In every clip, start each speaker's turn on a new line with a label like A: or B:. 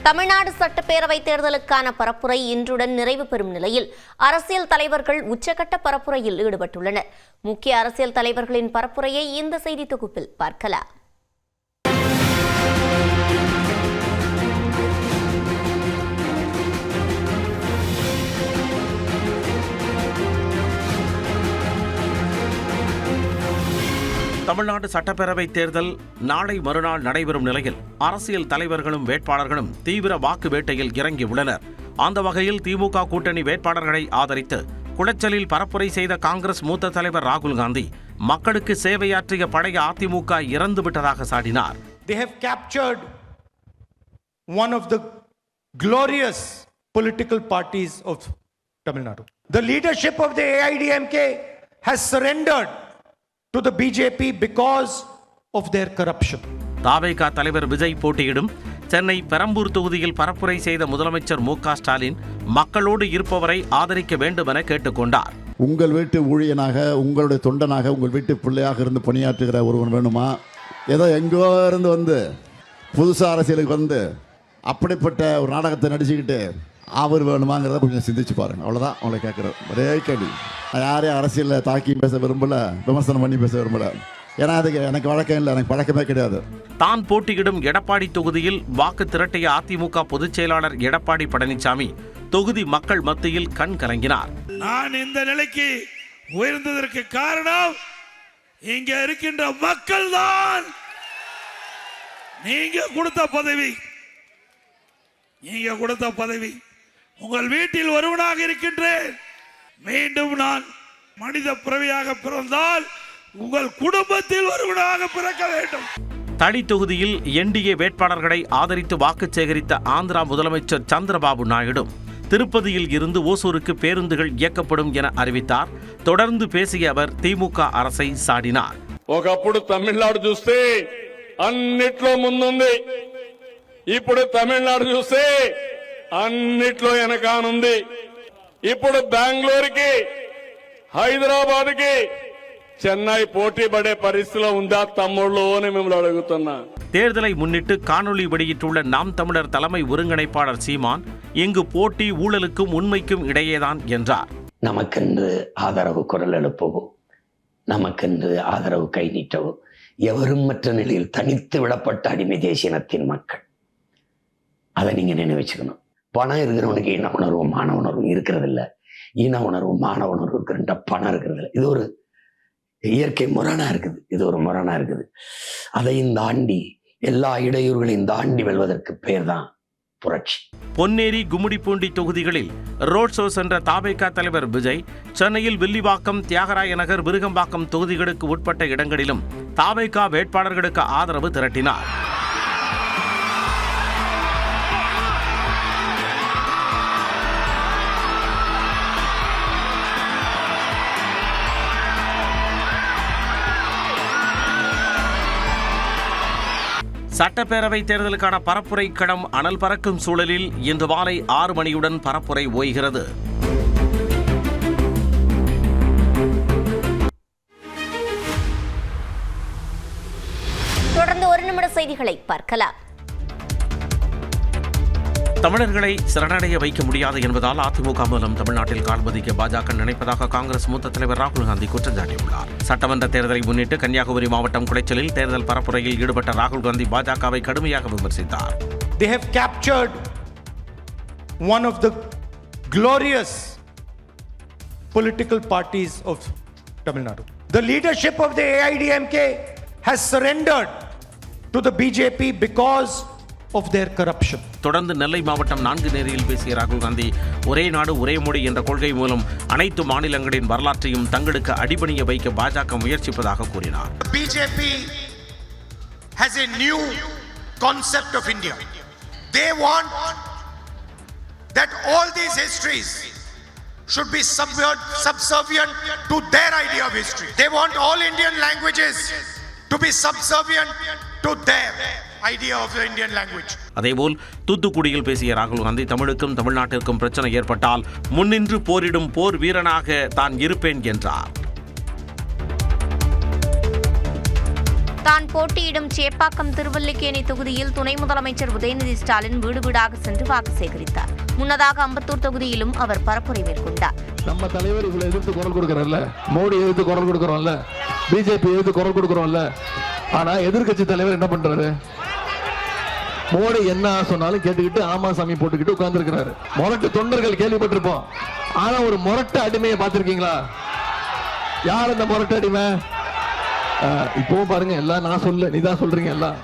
A: தமிழ்நாடு சட்டப்பேரவைத் தேர்தலுக்கான பரப்புரை இன்றுடன் நிறைவு பெறும் நிலையில் அரசியல் தலைவர்கள் உச்சகட்ட பரப்புரையில் ஈடுபட்டுள்ளனர். முக்கிய அரசியல் தலைவர்களின் பரப்புரையை இந்த செய்தி தொகுப்பில் பார்க்கலாம்.
B: தமிழ்நாடு சட்டப்பேரவை தேர்தல் நாளை மறுநாள் நடைபெறும் நிலையில் அரசியல் தலைவர்களும் வேட்பாளர்களும் தீவிர வாக்கு வேட்டையில் இறங்கியுள்ளனர். அந்த வகையில் திமுக கூட்டணி வேட்பாளர்களை ஆதரித்து குளச்சலில் பரப்புரை செய்த காங்கிரஸ் மூத்த தலைவர் ராகுல் காந்தி மக்களுக்கு சேவையாற்றிய பழைய AIADMK இறந்துவிட்டதாக சாடினார்.
C: They have captured one of the glorious political parties of Tamil Nadu. The leadership of the AIDMK has surrendered to the BJP because of their corruption.
B: தாவேகா தலைவர் விஜய் போட்டியிடும் சென்னை பெரம்பூர் தொகுதியில் பரப்புரை செய்த முதலமைச்சர் மு.க. ஸ்டாலின் மக்களோடு இருப்பவரை ஆதரிக்க வேண்டும் என கேட்டுக்கொண்டார்.
D: உங்கள் வீட்டு ஊழியனாக, உங்களுடைய தொண்டனாக, உங்கள் வீட்டு பிள்ளையாக இருந்து பணியாற்றுகிற ஒருவன் வேணுமா? ஏதோ எங்கோ இருந்து வந்து புதுசாக அரசியலுக்கு வந்து அப்படிப்பட்ட ஒரு நாடகத்தை நடிச்சுக்கிட்டு அவர் வேணுமாங்கிறத கொஞ்சம் சிந்திச்சு பாருங்க. அவ்வளோதான் அவங்களை கேட்குறோம். ஒரே கேள்வி. யாரையும் அரசியலில் தாக்கி பேச விரும்பல, விமர்சனம் பண்ணி பேச விரும்பல. ஏன்னா அதுக்கு எனக்கு வழக்கம் இல்லை, எனக்கு பழக்கமே கிடையாது.
B: தான் போட்டியிடும் எடப்பாடி தொகுதியில் வாக்கு திரட்டிய அதிமுக பொதுச் செயலாளர் எடப்பாடி பழனிசாமி தொகுதி மக்கள் மத்தியில் கண் கலங்கினார்.
E: நான் இந்த நிலைக்கு உயர்ந்ததற்கு காரணம் இங்க இருக்கின்ற மக்கள் தான். நீங்க கொடுத்த பதவி, உங்கள் வீட்டில் ஒருவனாக இருக்கின்றேன். மீண்டும் நான் மனித பிறவியாக பிறந்தால் உங்கள் குடும்பத்தில் ஒருவனாக பிறக்க வேண்டும்.
B: தளி தொகுதியில் என்டிஏ வேட்பாளர்களை ஆதரித்து வாக்கு சேகரித்த ஆந்திரா முதலமைச்சர் சந்திரபாபு நாயுடு திருப்பதியில் இருந்து ஓசூருக்கு பேருந்துகள் இயக்கப்படும் என அறிவித்தார். தொடர்ந்து பேசிய அவர் திமுக அரசை சாடினார்.
F: ఒకప్పుడు తమిళనాడు చూస్తే అన్నిట్లో ముందుంది, ఇప్పుడు తమిళనాడు చూస్తే అన్నిట్లో వెనకానుంది. ఇప్పుడు బెంగళూరుకి, హైదరాబాద్కి, చెన్నై పోటీ పడే పరిస్థితిలో ఉందా తమ్ముళ్ళు అని మిమ్మల్ని అడుగుతున్నా.
B: தேர்தலை முன்னிட்டு காணொலி வெளியிட்டுள்ள நாம் தமிழர் தலைமை ஒருங்கிணைப்பாளர் சீமான் இங்கு போட்டி ஊழலுக்கும் உண்மைக்கும் இடையேதான் என்றார்.
G: நமக்கென்று ஆதரவு குரல் எழுப்பவும், நமக்கென்று ஆதரவு கை நீட்டவும் எவரும் மற்ற நிலையில் தனித்து விடப்பட்ட அடிமை தேசியனத்தின் மக்கள். அதை நீங்க நினைவச்சுக்கணும். பணம் இருக்கிறவனுக்கு இன உணர்வும் மான உணர்வும் இருக்கிறது இல்லை. இன உணர்வும் மான உணர்வு இருக்கிற பணம் இருக்கிறது இல்லை. இது ஒரு இயற்கை முரணா இருக்குது. அதையும் தாண்டி எல்லா இடையூறுகளையும் தாண்டி வெல்வதற்கு பேர் தான் புரட்சி.
B: பொன்னேரி, கும்மிடிப்பூண்டி தொகுதிகளில் ரோட் ஷோ சென்ற தாவேகா தலைவர் விஜய் சென்னையில் வில்லிவாக்கம், தியாகராய நகர், விருகம்பாக்கம் தொகுதிகளுக்கு உட்பட்ட இடங்களிலும் தாவேகா வேட்பாளர்களுக்கு ஆதரவு திரட்டினார். சட்டப்பேரவை தேர்தலுக்கான பரப்புரை களம் அனல் பறக்கும் சூழலில் இன்று மாலை 6 மணியுடன் பரப்புரை ஓய்கிறது.
A: தொடர்ந்து 1 நிமிட செய்திகளை பார்க்கலாம்.
B: தமிழர்களை சரணடைய வைக்க முடியாது என்பதால் அதிமுக மூலம் தமிழ்நாட்டில் கால் பதிக்க பாஜக நினைப்பதாக காங்கிரஸ் மூத்த தலைவர் ராகுல் காந்தி குற்றம் சாட்டியுள்ளார். சட்டமன்ற தேர்தலை முன்னிட்டு கன்னியாகுமரி மாவட்டம் குளச்சலில் தேர்தல் பரப்புரையில் ஈடுபட்ட ராகுல் காந்தி பாஜகவை கடுமையாக விமர்சித்தார்.
C: They have captured one of the glorious political parties of Tamil Nadu. The leadership of the AIDMK has surrendered to the BJP because of their corruption.
B: தொடர்ந்து நெல்லை மாவட்டம் நான்குநேரியில் பேசிய ராகுல் காந்தி ஒரே நாடு ஒரே மொழி என்ற கொள்கை மூலம் அனைத்து மாநிலங்களின் வரலாற்றையும் தங்களுக்கு அடிபணிய வைக்க பாஜக முயற்சிப்பதாக கூறினார்.
H: BJP has a new concept of India. They want that all these histories should be subservient to their idea of history. They want all Indian languages to be subservient to their idea of the Indian language.
B: அதேபோல் தூத்துக்குடியில் பேசிய ராகுல் காந்தி தமிழுக்கும் தமிழ்நாட்டிற்கும் பிரச்சனை ஏற்பட்டால் முன்னின்று போரிடும் போர் வீரனாக தான் இருப்பேன் என்றார்.
A: தான் போட்டியிடும் சேப்பாக்கம் திருவல்லிக்கேணி தொகுதியில் துணை முதலமைச்சர் உதயநிதி ஸ்டாலின் வீடு வீடாக சென்று வாக்கு சேகரித்தார். முன்னதாக அம்பத்தூர் தொகுதியிலும் அவர் பரப்புரை மேற்கொண்டார்.
I: நம்ம தலைவர் இவ்வளவு எதிர்த்து குரல் கொடுக்கறோம்ல, மோடி எதிர்த்து குரல் கொடுக்கறோம்ல, பிஜேபி எதிர்த்து குரல் கொடுக்கறோம்ல. ஆனா எதிர்க்கட்சி தலைவர் என்ன பண்றாரு? மோடி என்ன சொன்னாலும் கேட்டுக்கிட்டு ஆமா சாமி போட்டுக்கிட்டு உட்கார்ந்து இருக்கிறாரு. முரட்டு தொண்டர்கள் கேள்விப்பட்டிருப்போம். ஆனா ஒரு முரட்டு அடிமையை பார்த்திருக்கீங்களா? யார் அந்த முரட்டு அடிமை? இப்பவும் பாருங்க, எல்லாம் நான் சொல்ல, நீதான் சொல்றீங்க எல்லாம்.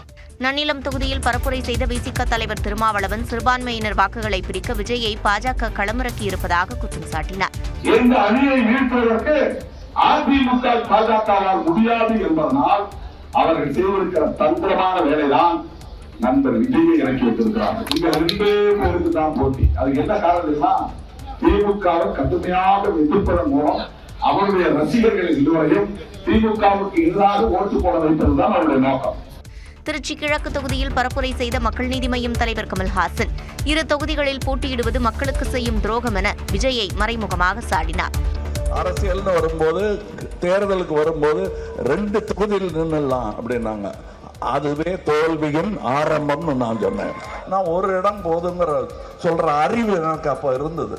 A: நன்னிலம் தொகுதியில் பரப்புரை செய்த விசிக தலைவர் திருமாவளவன் சிறுபான்மையினர் வாக்குகளை பிரிக்க விஜயை பாஜக களமிறக்கி இருப்பதாக குற்றம் சாட்டினார்.
J: இந்த அணியை வீழ்த்துவதற்கு அதிமுக பாஜகவால் முடியாது என்பதனால் அவர்கள் செய்திருக்கிற தந்திரமான வேலைதான் நண்பர் விஜயை இறக்கி வைத்திருக்கிறார்கள். இங்க 2 பேருக்கு தான் போட்டி. அதுக்கு என்ன காரணம்? திமுகவை கடுமையாக எதிர்ப்பதன் மூலம் அவருடைய ரசிகர்கள் எல்லோரையும் திமுகவுக்கு எதிராக ஓட்டு போட வைப்பதுதான் அவருடைய நோக்கம்.
A: திருச்சி கிழக்கு தொகுதியில் பரப்புரை செய்த மக்கள் நீதி மய்யம் தலைவர் கமல்ஹாசன் 2 தொகுதிகளில் போட்டியிடுவது மக்களுக்கு செய்யும் துரோகம் என விஜயை மறைமுகமாக சாடினார்.
J: அரசியல்னு வரும்போது, தேர்தலுக்கு வரும்போது 2 தொகுதியில் நின்னுலாம் அப்படின்னாங்க. அதுவே தோல்வியின் ஆரம்பம்னு நான் சொன்னேன். நான் ஒரு இடம் போதுங்கிற சொல்ற அறிவு எனக்கு அப்ப இருந்தது.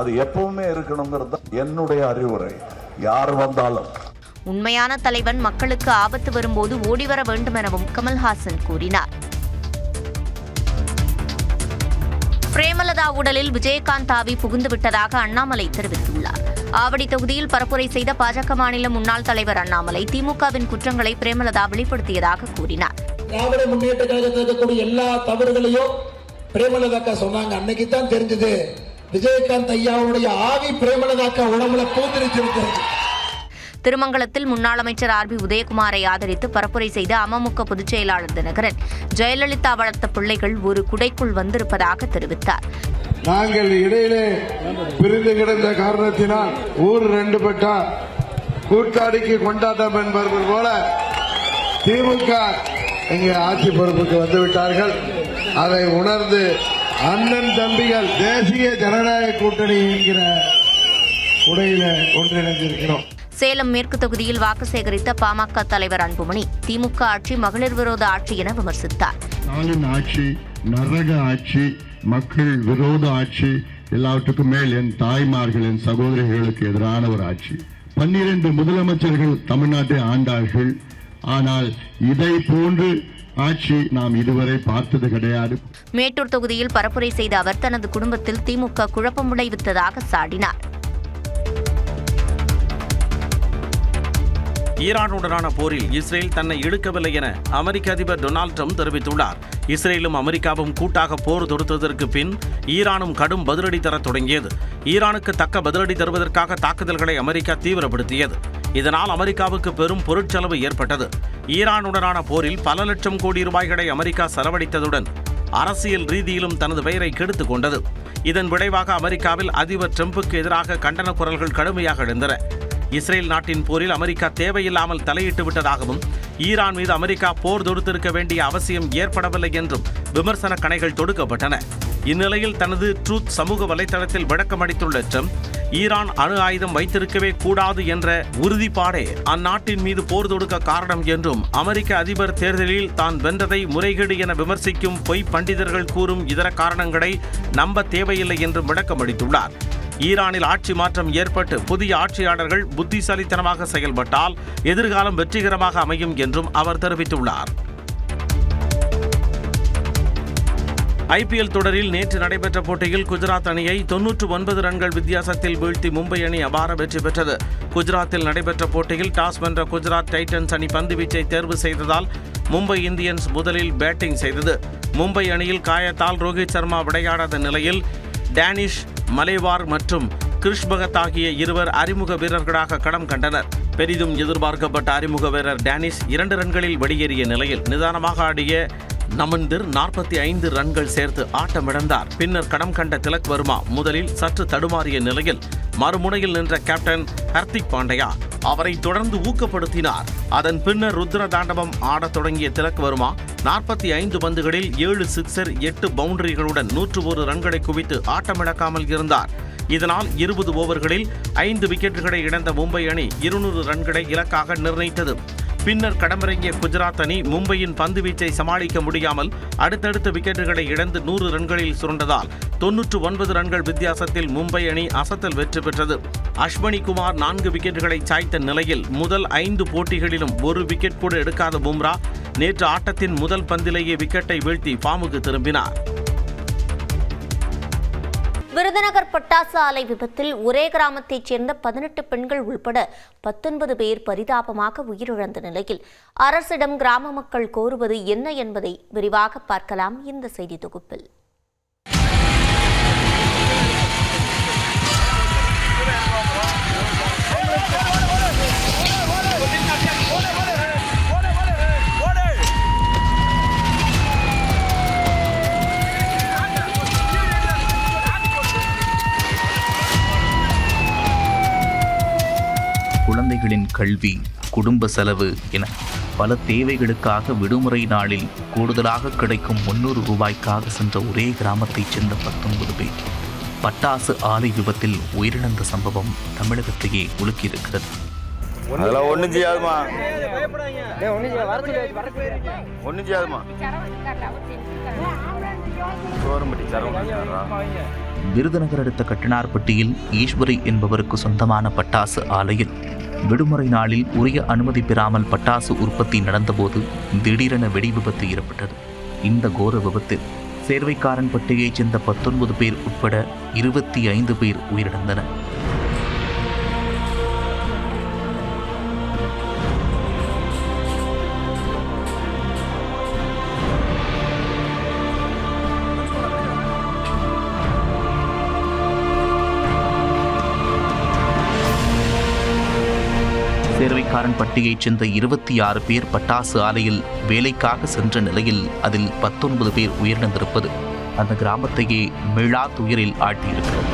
J: அது எப்பவுமே இருக்கணுங்கிறது என்னுடைய அறிவுரை. யார் வந்தாலும்
A: உண்மையான தலைவன் மக்களுக்கு ஆபத்து வரும்போது ஓடிவர வேண்டும் எனவும் கமல்ஹாசன் கூறினார். பிரேமலதா உடலில் விஜயகாந்த் ஆவி புகுந்து விட்டதாக அண்ணாமலை தெரிவித்துள்ளார். ஆவடி தொகுதியில் பரப்புரை செய்த பாஜக மாநில முன்னாள் தலைவர் அண்ணாமலை திமுகவின் குற்றங்களை பிரேமலதா வெளிப்படுத்தியதாக கூறினார்.
K: திராவிட முன்னேற்ற கழகத்தில் இருக்கக்கூடிய எல்லா தவறுகளையும் பிரேமலதாக்கா சொன்னாங்க. அன்னைக்கு தான் தெரிஞ்சது விஜயகாந்த் ஐயாவுடைய ஆவி பிரேமலதாக்கா உடம்புல பூந்திருச்சிருக்கிறது.
A: திருமங்கலத்தில் முன்னாள் அமைச்சர் ஆர்.பி. உதயகுமாரை ஆதரித்து பரப்புரை செய்த அமமுக பொதுச் செயலாளர் தினகரன் ஜெயலலிதா வளர்த்த பிள்ளைகள் ஒரு குடைக்குள் வந்திருப்பதாக தெரிவித்தார்.
L: நாங்கள் இடையிலே பிரிந்து கிடந்த காரணத்தினால் ஊர் 2 பட்டா கூட்டாளிக்கு கொண்டாட்டம் என்பவர்கள் போல திமுக இங்கே ஆட்சி பொறுப்புக்கு வந்துவிட்டார்கள். அதை உணர்ந்து அண்ணன் தம்பிகள் தேசிய ஜனநாயக கூட்டணி என்கிற உடையில ஒன்றிணைந்திருக்கிறோம்.
A: சேலம் மேற்கு தொகுதியில் வாக்கு சேகரித்த பாமக தலைவர் அன்புமணி திமுக ஆட்சி மகளிர் விரோத ஆட்சி என விமர்சித்தார்.
D: ஆட்சி நரக ஆட்சி, மக்கள் விரோத ஆட்சி, எல்லாவற்றுக்கும் மேல் என் தாய்மார்கள், என் சகோதரிகளுக்கு எதிரான ஒரு ஆட்சி. 12 முதலமைச்சர்கள் தமிழ்நாட்டை ஆண்டார்கள். ஆனால் இதை போன்று ஆட்சி நாம் இதுவரை பார்த்தது கிடையாது.
A: மேட்டூர் தொகுதியில் பரப்புரை செய்த அவர் தனது குடும்பத்தில் திமுக குழப்பம் விளைவித்ததாக சாடினார்.
B: ஈரானுடனான போரில் இஸ்ரேல் தன்னை இழுக்கவில்லை என அமெரிக்க அதிபர் டொனால்ட் ட்ரம்ப் தெரிவித்துள்ளார். இஸ்ரேலும் அமெரிக்காவும் கூட்டாக போர் தொடுத்ததற்கு பின் ஈரானும் கடும் பதிலடி தர தொடங்கியது. ஈரானுக்கு தக்க பதிலடி தருவதற்காக தாக்குதல்களை அமெரிக்கா தீவிரப்படுத்தியது. இதனால் அமெரிக்காவுக்கு பெரும் பொருட்செலவு ஏற்பட்டது. ஈரானுடனான போரில் பல லட்சம் கோடி ரூபாய்களை அமெரிக்கா செலவழித்ததுடன் அரசியல் ரீதியிலும் தனது பெயரை கெடுத்துக் கொண்டது. இதன் விளைவாக அமெரிக்காவில் அதிபர் ட்ரம்புக்கு எதிராக கண்டன குரல்கள் கடுமையாக எழுந்தன. இஸ்ரேல் நாட்டின் போரில் அமெரிக்கா தேவையில்லாமல் தலையிட்டு விட்டதாகவும் ஈரான் மீது அமெரிக்கா போர் தொடுத்திருக்க வேண்டிய அவசியம் ஏற்படவில்லை என்றும் விமர்சன கணைகள் தொடுக்கப்பட்டன. இந்நிலையில் தனது ட்ரூத் சமூக வலைதளத்தில் விளக்கம் அளித்துள்ள ட்ரம்ப் ஈரான் அணு ஆயுதம் வைத்திருக்கவே கூடாது என்ற உறுதிப்பாடே அந்நாட்டின் மீது போர் தொடுக்க காரணம் என்றும் அமெரிக்க அதிபர் தேர்தலில் தான் வென்றதை முறைகேடு என விமர்சிக்கும் பொய் பண்டிதர்கள் கூறும் இதர காரணங்களை நம்ப தேவையில்லை என்றும் விளக்கம் அளித்துள்ளார். ஈரானில் ஆட்சி மாற்றம் ஏற்பட்டு புதிய ஆட்சியாளர்கள் புத்திசாலித்தனமாக செயல்பட்டால் எதிர்காலம் வெற்றிகரமாக அமையும் என்றும் அவர் தெரிவித்துள்ளார். ஐபிஎல் தொடரில் நேற்று நடைபெற்ற போட்டியில் குஜராத் அணியை 99 ரன்கள் வித்தியாசத்தில் வீழ்த்தி மும்பை அணி அபார வெற்றி பெற்றது. குஜராத்தில் நடைபெற்ற போட்டியில் டாஸ் வென்ற குஜராத் டைட்டன்ஸ் அணி பந்துவீச்சை தேர்வு செய்ததால் மும்பை இந்தியன்ஸ் முதலில் பேட்டிங் செய்தது. மும்பை அணியில் காயத்தால் ரோஹித் சர்மா விளையாடாத நிலையில் டேனிஷ் மலேவார் மற்றும் கிருஷ் பகத் ஆகிய இருவர் அறிமுக வீரர்களாக களம் கண்டனர். பெரிதும் எதிர்பார்க்கப்பட்ட அறிமுக வீரர் டேனிஷ் 2 ரன்களில் வெளியேறிய நிலையில் நிதானமாக ஆடிய நமன்திர் 45 ரன்கள் சேர்த்து ஆட்டமிழந்தார். பின்னர் களம் கண்ட திலக் வர்மா முதலில் சற்று தடுமாறிய நிலையில் மறுமுனையில் நின்ற கேப்டன் ஹர்திக் பாண்டியா அவரை தொடர்ந்து ஊக்கப்படுத்தினார். அதன் பின்னர் ருத்ர தாண்டவம் ஆடத் தொடங்கிய திலக் வர்மா 45 பந்துகளில் 7 சிக்ஸர் 8 பவுண்டரிகளுடன் 101 ரன்களை குவித்து ஆட்டமிழக்காமல் இருந்தார். இதனால் 20 ஓவர்களில் 5 விக்கெட்டுகளை இழந்த மும்பை அணி 200 ரன்களை இலக்காக நிர்ணயித்தது. பின்னர் களமிறங்கிய குஜராத் அணி மும்பையின் பந்துவீச்சை சமாளிக்க முடியாமல் அடுத்தடுத்த விக்கெட்டுகளை இழந்து 100 ரன்களில் சுருண்டதால் 99 ரன்கள் வித்தியாசத்தில் மும்பை அணி அசத்தல் வெற்றி பெற்றது. அஸ்வினி குமார் 4 விக்கெட்டுகளை சாய்த்த நிலையில் முதல் 5 போட்டிகளிலும் ஒரு விக்கெட் கூட எடுக்காத பும்ரா நேற்று ஆட்டத்தின் முதல் பந்திலேயே விக்கெட்டை வீழ்த்தி ஃபார்முக்கு திரும்பினார்.
A: விருதுநகர் பட்டாசு ஆலை விபத்தில் ஒரே கிராமத்தைச் சேர்ந்த 18 பெண்கள் உள்பட 19 பேர் பரிதாபமாக உயிரிழந்த நிலையில் அரசிடம் கிராம மக்கள் கோருவது என்ன என்பதை விரிவாக பார்க்கலாம் இந்த செய்தி தொகுப்பில்.
M: குழந்தைகளின் கல்வி, குடும்ப செலவு என பல தேவைகளுக்காக விடுமுறை நாளில் கூடுதலாக கிடைக்கும் 300 ரூபாய்க்காக சென்ற ஒரே கிராமத்தைச் சேர்ந்த 19 பேர் பட்டாசு ஆலை விபத்தில் உயிரிழந்த சம்பவம் தமிழகத்தையே உலுக்கியிருக்கிறது.
N: அதெல்லாம் ஒன்றும் செய்யாதுமா.
M: விருதுநகர் அடுத்த கட்டினார்பட்டியில் ஈஸ்வரி என்பவருக்கு சொந்தமான பட்டாசு ஆலையில் விடுமுறை நாளில் உரிய அனுமதி பெறாமல் பட்டாசு உற்பத்தி நடந்தபோது திடீரென வெடி விபத்து ஏற்பட்டது. இந்த கோர விபத்தில் சேர்வைக்காரன்பட்டியைச் சேர்ந்த 19 பேர் உட்பட 25 பேர் உயிரிழந்தனர். சேர்வைக்காரன்பட்டியைச் சேர்ந்த 26 பேர் பட்டாசு ஆலையில் வேலைக்காக சென்ற நிலையில் அதில் 19 பேர் உயிரிழந்திருப்பது அந்த கிராமத்தையே மீளா துயரில் ஆழ்த்தியிருக்கிறது.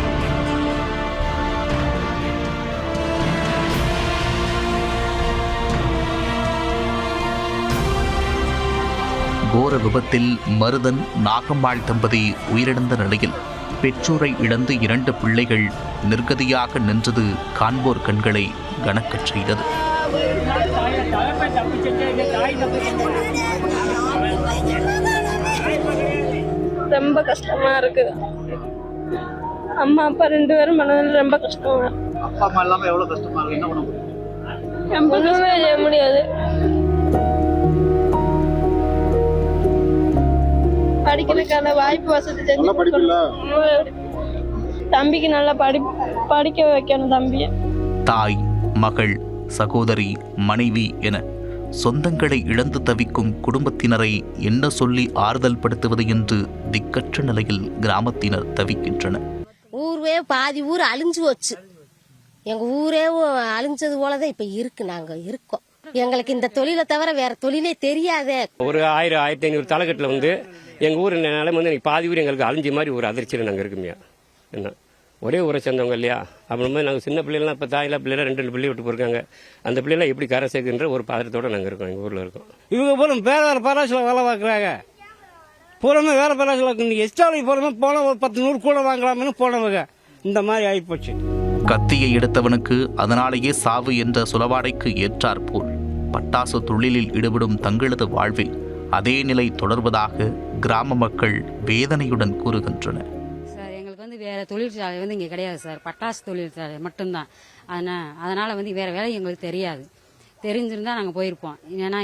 M: கோர விபத்தில் மருதன், நாகம்மாள் தம்பதி உயிரிழந்த நிலையில் பெற்றோரை இழந்து 2 பிள்ளைகள் நிர்கதியாக நின்றது காண்போர் கண்களை கனக்கச் செய்தது.
O: ரொம்ப கஷ்டமா இருக்கு. அம்மா அப்பா 2 பேரும் மனதில் ரொம்ப கஷ்டமா.
P: அப்பா அம்மா இல்லாம எவ்வளவு கஷ்டமா இருக்கு. என்ன பண்ண முடியும்?
O: ஒண்ணுமே செய்ய முடியாது. படிக்கிறதுக்கான வாய்ப்பு வசதி செஞ்சு தம்பிக்கு நல்லா படிக்க வைக்கணும். தம்பிய
M: தாய், மகள், சகோதரி, மனைவி என சொந்தங்களை இழந்து தவிக்கும் குடும்பத்தினரை என்ன சொல்லி ஆறுதல் படுத்துவது என்று திக்கற்ற நிலையில் கிராமத்தினர் தவிக்கின்றனர்.
Q: ஊரே பாதி ஊர் அழிஞ்சு வச்சு, எங்க ஊரே அழிஞ்சது போலதான் இப்ப இருக்கு. நாங்க இருக்கோம். எங்களுக்கு இந்த தொழிலை தவிர வேற தொழிலே தெரியாதே.
R: ஒரு 1000-1500 தலைக்கட்டில் வந்து எங்க ஊர் நிலைமை வந்து பாதி ஊர் எங்களுக்கு அழிஞ்ச மாதிரி ஒரு அதிர்ச்சியில் நாங்கள் இருக்குமையா. என்ன ஒரே ஊரை சேர்ந்தவங்க இல்லையா? அப்படிங்கும்போது நாங்கள் சின்ன பிள்ளைலாம் இப்போ தாயில்லா பிள்ளைலாம் 2 பிள்ளை விட்டு போயிருக்காங்க. அந்த பிள்ளைலாம் எப்படி கரை சேர்க்குன்ற ஒரு பாத்திரத்தோடு நாங்கள் இருக்கோம். எங்கள் ஊரில் இருக்கோம்.
S: இவங்க பூரா வேற பராசில் வேலை பார்க்குறாங்க. பூராமே வேற பராசில் இன்னைக்கு எஸ்டாலிக்கு போகிறோமே போனால் ஒரு 10-100 கூட வாங்கலாம்னு போனவங்க. இந்த மாதிரி ஆகிப்போச்சு.
M: கத்தியை எடுத்தவனுக்கு அதனாலேயே சாவு என்ற சுலவாடைக்கு ஏற்றாற்போல் பட்டாசு தொழிலில் ஈடுபடும் தங்களது வாழ்வில் அதே நிலை தொடர்வதாக கிராம மக்கள் வேதனையுடன் கூறுகின்றனர்.
T: வேற தொழிற்சாலை வந்து இங்கே கிடையாது சார். பட்டாசு தொழிற்சாலை மட்டும்தான். அதனால வந்து வேற வேலை எங்களுக்கு தெரியாது. தெரிஞ்சிருந்தா நாங்கள் போயிருப்போம். ஏன்னா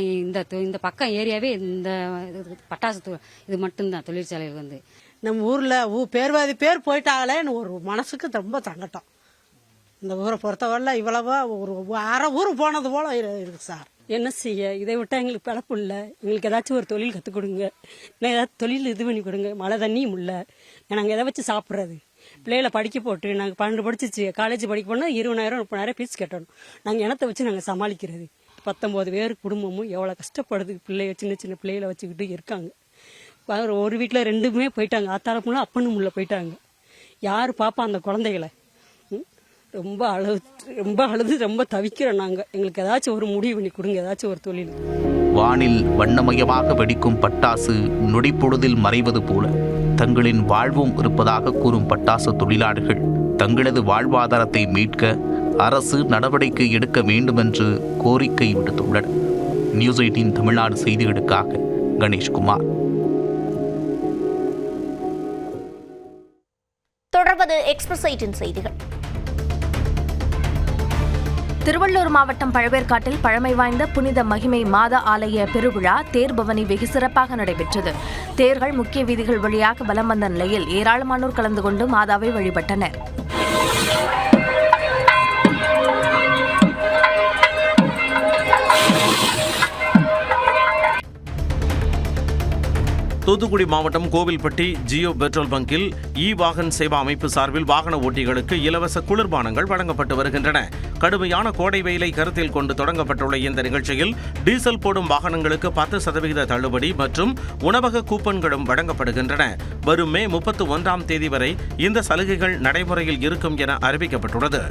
T: இந்த பக்கம் ஏரியாவே இந்த பட்டாசு இது மட்டும்தான் தொழிற்சாலைகள் வந்து.
U: நம்ம ஊர்ல பேர்வாதி பேர் போயிட்டாங்களேன்னு ஒரு மனசுக்கு ரொம்ப சங்கட்டம். இந்த ஊரை பொறுத்தவரை இவ்வளவா ஒரு அரை ஊர் போனது போல இருக்கு சார்.
V: என்ன செய்ய, இதை விட்டா எங்களுக்கு பழப்பு இல்லை. எங்களுக்கு ஏதாச்சும் ஒரு தொழில் கற்றுக் கொடுங்க, இல்லை ஏதாச்சும் தொழில் இது பண்ணி கொடுங்க. மழை தண்ணியும் இல்லை, நாங்கள் எதை வச்சு சாப்பிட்றது? பிள்ளைகளை படிக்க போட்டு நாங்கள் 12 படிச்சிச்சு, காலேஜ் படிக்க போனால் 20,000-30,000 ஃபீஸ் கட்டணும். நாங்கள் இனத்தை வச்சு நாங்கள் சமாளிக்கிறது. 19 பேர் குடும்பமும் எவ்வளோ கஷ்டப்படுது. பிள்ளைய சின்ன பிள்ளைகளை வச்சுக்கிட்டு இருக்காங்க. ஒரு வீட்டில் 2 போயிட்டாங்க. ஆத்தாரப்புள்ள அப்பனும் உள்ள போயிட்டாங்க. யார் பாப்பா அந்த குழந்தைகளை? ரொம்ப அழுது ரொம்ப தவிக்கிறோம் நாங்கள். எங்களுக்கு ஏதாச்சும் ஒரு முடிவு பண்ணி கொடுங்க, ஏதாச்சும் ஒரு தொழில்.
M: வானில் வண்ணமயமாக வெடிக்கும் பட்டாசு நொடிப்பொழுதில் மறைவது போல தங்களின் வாழ்வும் இருப்பதாக கூறும் பட்டாசு தொழிலாளர்கள் தங்களது வாழ்வாதாரத்தை மீட்க அரசு நடவடிக்கை எடுக்க வேண்டும் என்று கோரிக்கை விடுத்துள்ளனர். நியூஸ் 18 தமிழ்நாடு செய்திகளுக்காக கணேஷ்குமார்.
A: தொடர்வது எக்ஸ்பிரஸ் 18 செய்திகள்.
E: திருவள்ளூர் மாவட்டம் பழவேற்காட்டில் பழமை வாய்ந்த புனித மகிமை மாத ஆலய பெருவிழா தேர்பவனி வெகு சிறப்பாக நடைபெற்றது. தேர்கள் முக்கிய வீதிகள் வழியாக வலம் வந்த நிலையில் ஏராளமானோர் கலந்து கொண்டு மாதாவை வழிபட்டனர்.
B: தூத்துக்குடி மாவட்டம் கோவில்பட்டி ஜியோ பெட்ரோல் பங்கில் வாகன் சேவா அமைப்பு சார்பில் வாகன ஓட்டிகளுக்கு இலவச குளிர்பானங்கள் வழங்கப்பட்டு வருகின்றன. கடுமையான கோடை வெயிலை கருத்தில் கொண்டு தொடங்கப்பட்டுள்ள இந்த நிகழ்ச்சியில் டீசல் போடும் வாகனங்களுக்கு 10% தள்ளுபடி மற்றும் உணவக கூப்பன்களும் வழங்கப்படுகின்றன. வரும் மே 31ஆம் தேதி வரை இந்த சலுகைகள் நடைமுறையில் இருக்கும் என அறிவிக்கப்பட்டுள்ளது.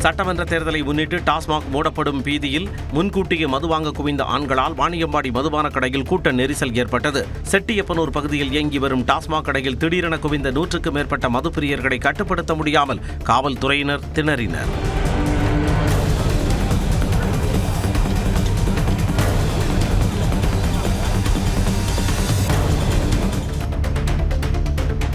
B: சட்டமன்ற தேர்தலை முன்னிட்டு டாஸ்மாக் மூடப்படும் பீதியில் முன்கூட்டியே மது வாங்க குவிந்த ஆண்களால் வாணியம்பாடி மதுபான கடையில் கூட்ட நெரிசல் ஏற்பட்டது. செட்டியப்பனூர் பகுதியில் இயங்கி வரும் டாஸ்மாக் கடையில் திடீரென குவிந்த 100க்கும் மேற்பட்ட மதுப்பிரியர்களை கட்டுப்படுத்த முடியாமல் காவல்துறையினர் திணறினர்.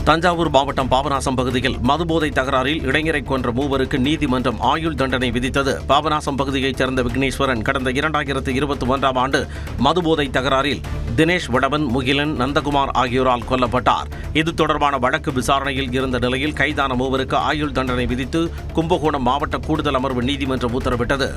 B: தஞ்சாவூர் மாவட்டம் பாபநாசம் பகுதியில் மதுபோதை தகராறில் இளைஞரை கொன்ற மூவருக்கு நீதிமன்றம் ஆயுள் தண்டனை விதித்தது. பாபநாசம் பகுதியைச் சேர்ந்த விக்னேஸ்வரன் கடந்த 2021ஆம் ஆண்டு மதுபோதை தகராறில் தினேஷ் வடவன், முகிலன், நந்தகுமார் ஆகியோரால் கொல்லப்பட்டார். இது தொடர்பான வழக்கு விசாரணையில் இருந்த நிலையில் கைதான மூவருக்கு ஆயுள் தண்டனை விதித்து கும்பகோணம் மாவட்ட கூடுதல் அமர்வு நீதிமன்றம் உத்தரவிட்டது.